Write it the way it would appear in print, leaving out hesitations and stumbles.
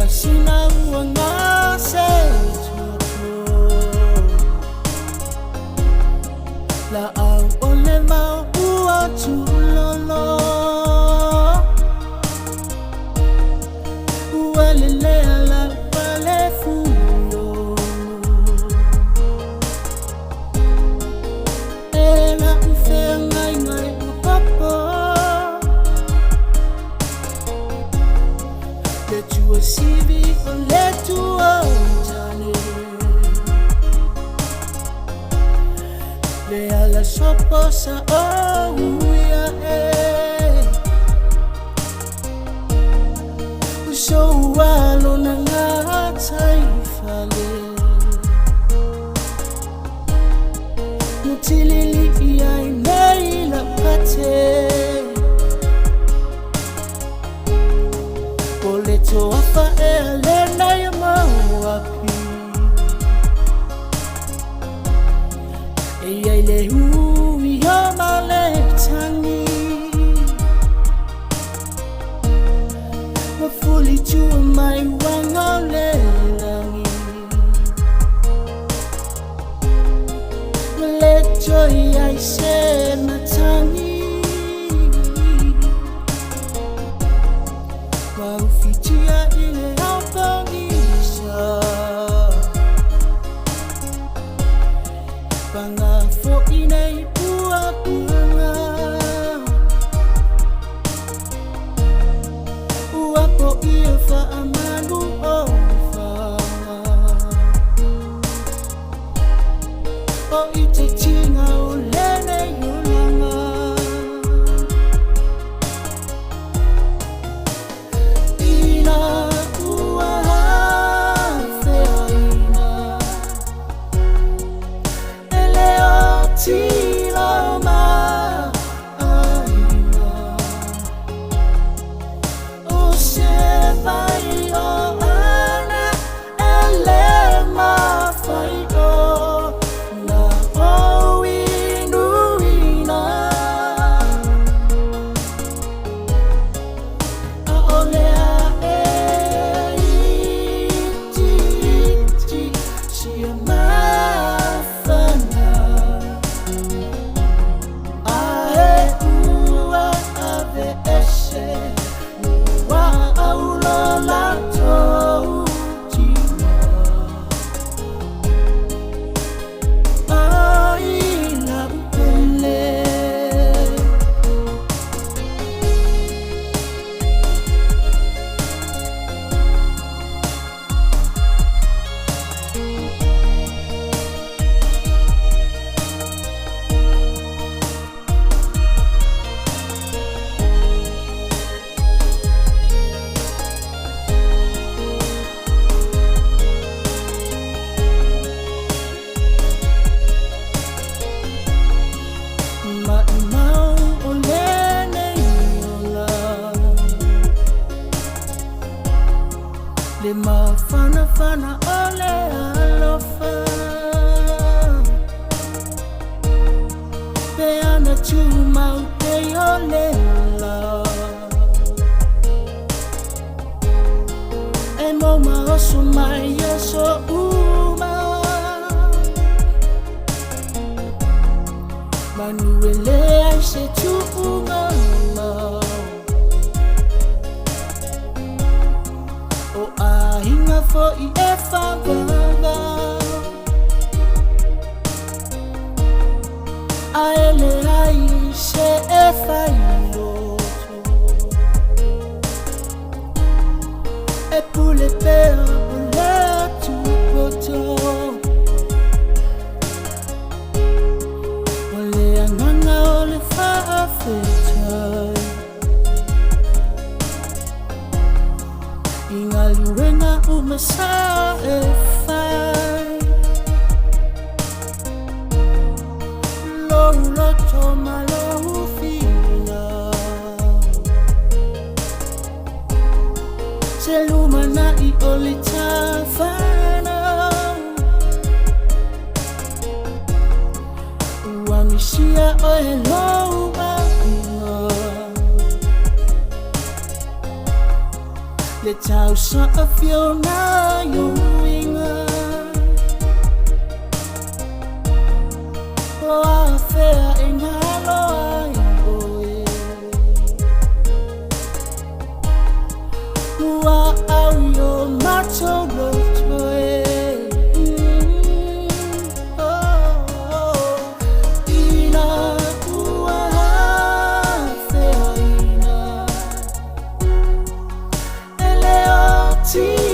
sinauanga se la au ole mau ua tulolo ua lele ala pale fuyo ela ufea ngai ngai upapa le tua sivi o le tua tane le ala soposa o uia uso ualo na ngatai fale mutilili iai nei la pate ole toafa e alena ia mauapi ei le hui o male tangi ma fuli tua mai wanga le langi ma le toi ai se matangi ma ufitia ile autonisa Banga fo inei pua pua Ua po ia fa amanu o fa O ite tinga o lene yulanga Ina ua hafea ina Tiloma aina o se vai o ana elema fai o na o inuina a olea e ti si Le ma fana fana ole alofa Pe ana chuma upe ole la E mo ma osu mai oso uma Manuele ai se tu uma Hinga fo I e whawanga Aele ai se e whailoto E pule pea o le tupoto O le anganga o le whaafetai Inga luenga umasa e whai Lou loto ma lou fina Se lumana I ole tawhana Ua misia o e lou để chào sa phiêu na yuinga oa fea engalo ai oa au yo macho lo choe ina tua fea ina eleo ti